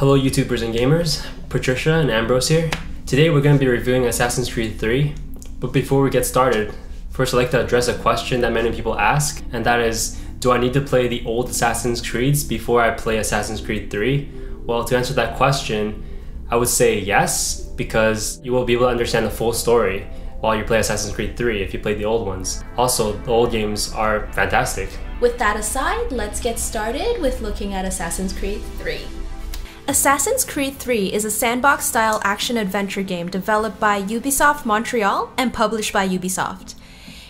Hello YouTubers and gamers, Patricia and Ambrose here. Today we're going to be reviewing Assassin's Creed 3, but before we get started, first I'd like to address a question that many people ask, and that is, do I need to play the old Assassin's Creeds before I play Assassin's Creed 3? Well, to answer that question, I would say yes, because you will be able to understand the full story while you play Assassin's Creed 3 if you play the old ones. Also, the old games are fantastic. With that aside, let's get started with looking at Assassin's Creed 3. Assassin's Creed 3 is a sandbox-style action-adventure game developed by Ubisoft Montreal and published by Ubisoft.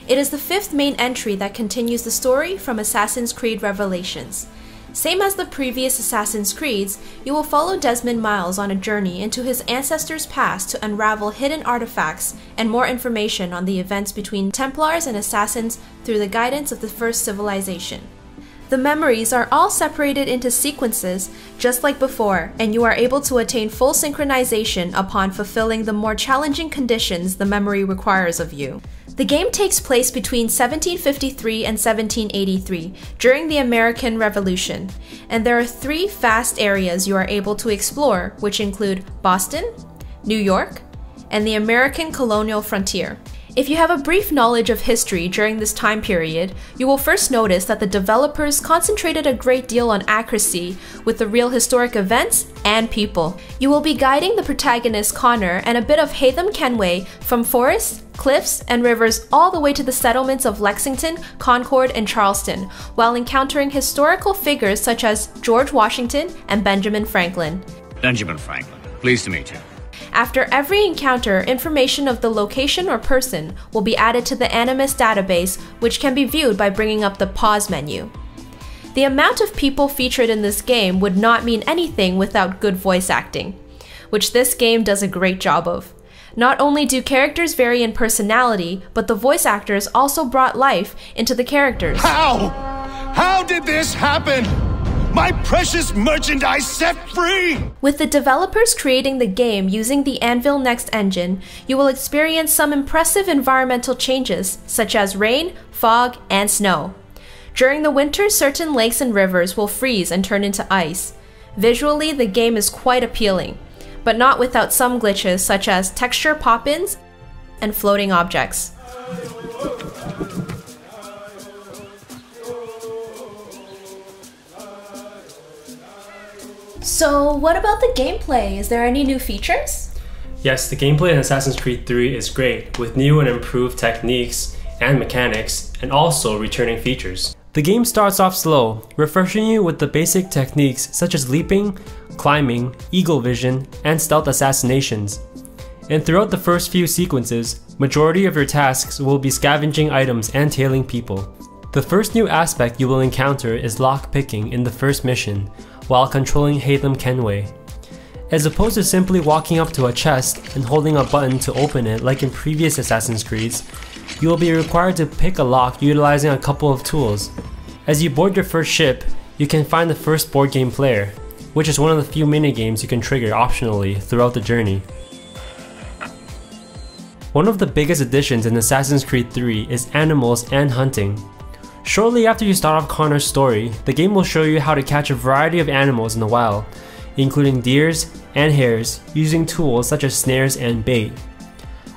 It is the fifth main entry that continues the story from Assassin's Creed Revelations. Same as the previous Assassin's Creeds, you will follow Desmond Miles on a journey into his ancestors' past to unravel hidden artifacts and more information on the events between Templars and Assassins through the guidance of the first civilization. The memories are all separated into sequences, just like before, and you are able to attain full synchronization upon fulfilling the more challenging conditions the memory requires of you. The game takes place between 1753 and 1783, during the American Revolution, and there are three vast areas you are able to explore, which include Boston, New York, and the American colonial frontier. If you have a brief knowledge of history during this time period, you will first notice that the developers concentrated a great deal on accuracy with the real historic events and people. You will be guiding the protagonist Connor and a bit of Haytham Kenway from forests, cliffs, and rivers all the way to the settlements of Lexington, Concord, and Charleston, while encountering historical figures such as George Washington and Benjamin Franklin. Benjamin Franklin, pleased to meet you. After every encounter, information of the location or person will be added to the amidst database, which can be viewed by bringing up the pause menu. The amount of people featured in this game would not mean anything without good voice acting, which this game does a great job of. Not only do characters vary in personality, but the voice actors also brought life into the characters. How? How did this happen? My precious merchandise set free! With the developers creating the game using the Anvil Next engine, you will experience some impressive environmental changes, such as rain, fog, and snow. During the winter, certain lakes and rivers will freeze and turn into ice. Visually, the game is quite appealing, but not without some glitches such as texture pop-ins and floating objects. So, what about the gameplay? Is there any new features? Yes, the gameplay in Assassin's Creed 3 is great, with new and improved techniques and mechanics, and also returning features. The game starts off slow, refreshing you with the basic techniques such as leaping, climbing, eagle vision, and stealth assassinations. And throughout the first few sequences, majority of your tasks will be scavenging items and tailing people. The first new aspect you will encounter is lock-picking in the first mission, while controlling Haytham Kenway. As opposed to simply walking up to a chest and holding a button to open it like in previous Assassin's Creeds, you will be required to pick a lock utilizing a couple of tools. As you board your first ship, you can find the first board game player, which is one of the few minigames you can trigger optionally throughout the journey. One of the biggest additions in Assassin's Creed 3 is animals and hunting. Shortly after you start off Connor's story, the game will show you how to catch a variety of animals in the wild, including deers and hares, using tools such as snares and bait.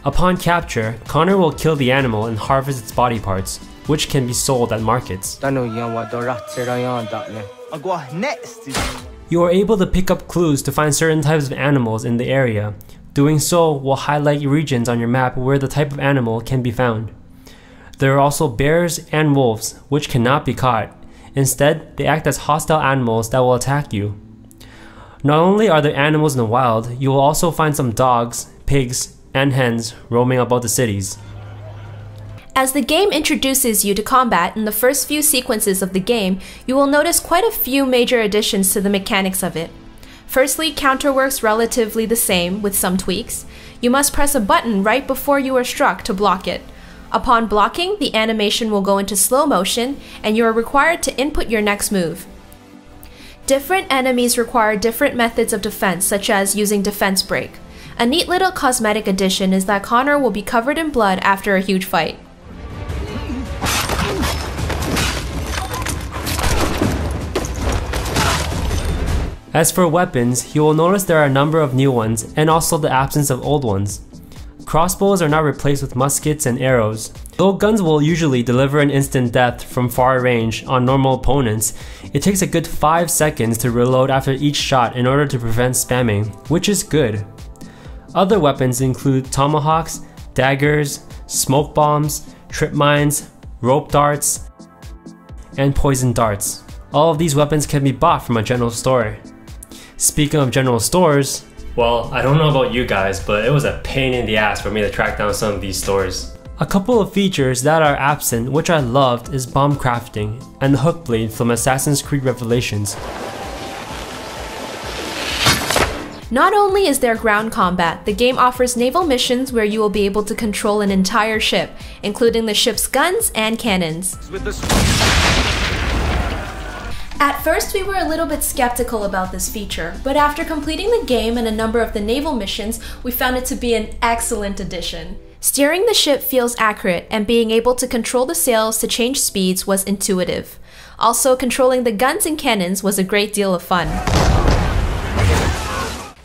Upon capture, Connor will kill the animal and harvest its body parts, which can be sold at markets. You are able to pick up clues to find certain types of animals in the area. Doing so will highlight regions on your map where the type of animal can be found. There are also bears and wolves, which cannot be caught. Instead, they act as hostile animals that will attack you. Not only are there animals in the wild, you will also find some dogs, pigs, and hens roaming about the cities. As the game introduces you to combat in the first few sequences of the game, you will notice quite a few major additions to the mechanics of it. Firstly, counter works relatively the same, with some tweaks. You must press a button right before you are struck to block it. Upon blocking, the animation will go into slow motion, and you are required to input your next move. Different enemies require different methods of defense, such as using defense break. A neat little cosmetic addition is that Connor will be covered in blood after a huge fight. As for weapons, you will notice there are a number of new ones and also the absence of old ones. Crossbows are now replaced with muskets and arrows. Though guns will usually deliver an instant death from far range on normal opponents, it takes a good 5 seconds to reload after each shot in order to prevent spamming, which is good. Other weapons include tomahawks, daggers, smoke bombs, trip mines, rope darts, and poison darts. All of these weapons can be bought from a general store. Speaking of general stores, well, I don't know about you guys, but it was a pain in the ass for me to track down some of these stores. A couple of features that are absent, which I loved, is bomb crafting and the hook blade from Assassin's Creed Revelations. Not only is there ground combat, the game offers naval missions where you will be able to control an entire ship, including the ship's guns and cannons. At first we were a little bit skeptical about this feature, but after completing the game and a number of the naval missions, we found it to be an excellent addition. Steering the ship feels accurate, and being able to control the sails to change speeds was intuitive. Also, controlling the guns and cannons was a great deal of fun.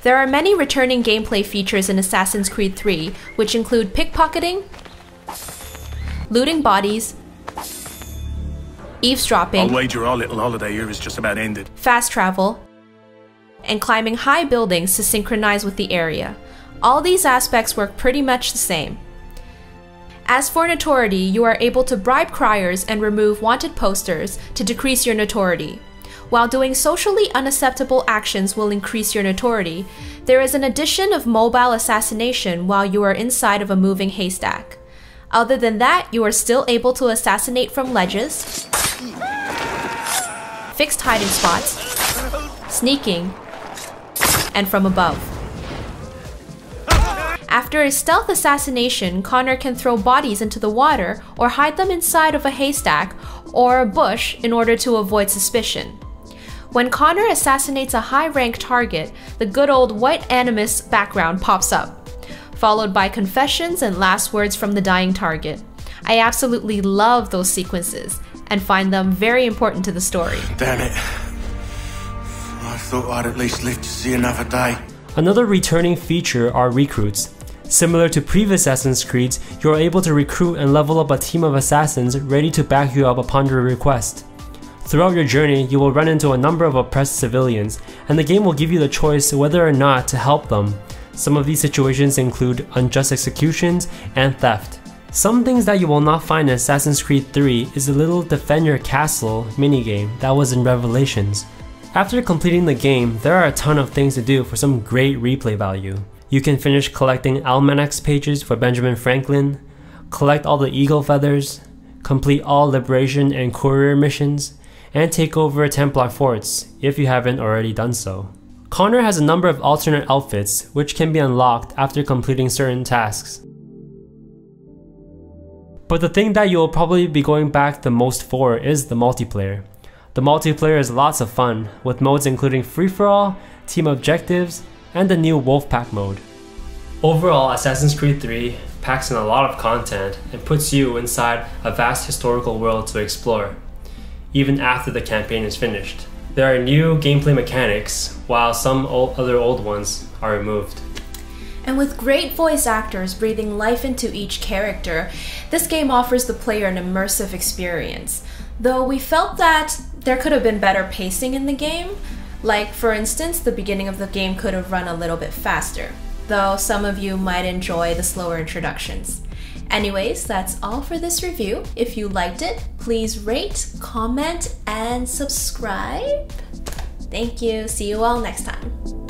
There are many returning gameplay features in Assassin's Creed 3, which include pickpocketing, looting bodies, eavesdropping, I'll wager our little holiday here is just about ended. fast travel, and climbing high buildings to synchronize with the area. All these aspects work pretty much the same. As for notoriety, you are able to bribe criers and remove wanted posters to decrease your notoriety. While doing socially unacceptable actions will increase your notoriety, there is an addition of mobile assassination while you are inside of a moving haystack. Other than that, you are still able to assassinate from ledges, fixed hiding spots, sneaking, and from above. After a stealth assassination, Connor can throw bodies into the water or hide them inside of a haystack or a bush in order to avoid suspicion. When Connor assassinates a high-ranked target, the good old white amidst background pops up, followed by confessions and last words from the dying target. I absolutely love those sequences and find them very important to the story. Damn it. I thought I'd at least live to see another day. Another returning feature are recruits. Similar to previous Assassin's Creeds, you are able to recruit and level up a team of assassins ready to back you up upon your request. Throughout your journey, you will run into a number of oppressed civilians, and the game will give you the choice whether or not to help them. Some of these situations include unjust executions and theft. Some things that you will not find in Assassin's Creed 3 is the little defend your castle minigame that was in Revelations. After completing the game, there are a ton of things to do for some great replay value. You can finish collecting almanacs pages for Benjamin Franklin, collect all the eagle feathers, complete all liberation and courier missions, and take over Templar forts if you haven't already done so. Connor has a number of alternate outfits which can be unlocked after completing certain tasks. But the thing that you'll probably be going back the most for is the multiplayer. The multiplayer is lots of fun, with modes including free-for-all, team objectives, and the new Wolfpack mode. Overall, Assassin's Creed 3 packs in a lot of content and puts you inside a vast historical world to explore, even after the campaign is finished. There are new gameplay mechanics, while some other old ones are removed. And with great voice actors breathing life into each character, this game offers the player an immersive experience. Though we felt that there could have been better pacing in the game, like for instance, the beginning of the game could have run a little bit faster, though some of you might enjoy the slower introductions. Anyways, that's all for this review. If you liked it, please rate, comment, and subscribe. Thank you. See you all next time.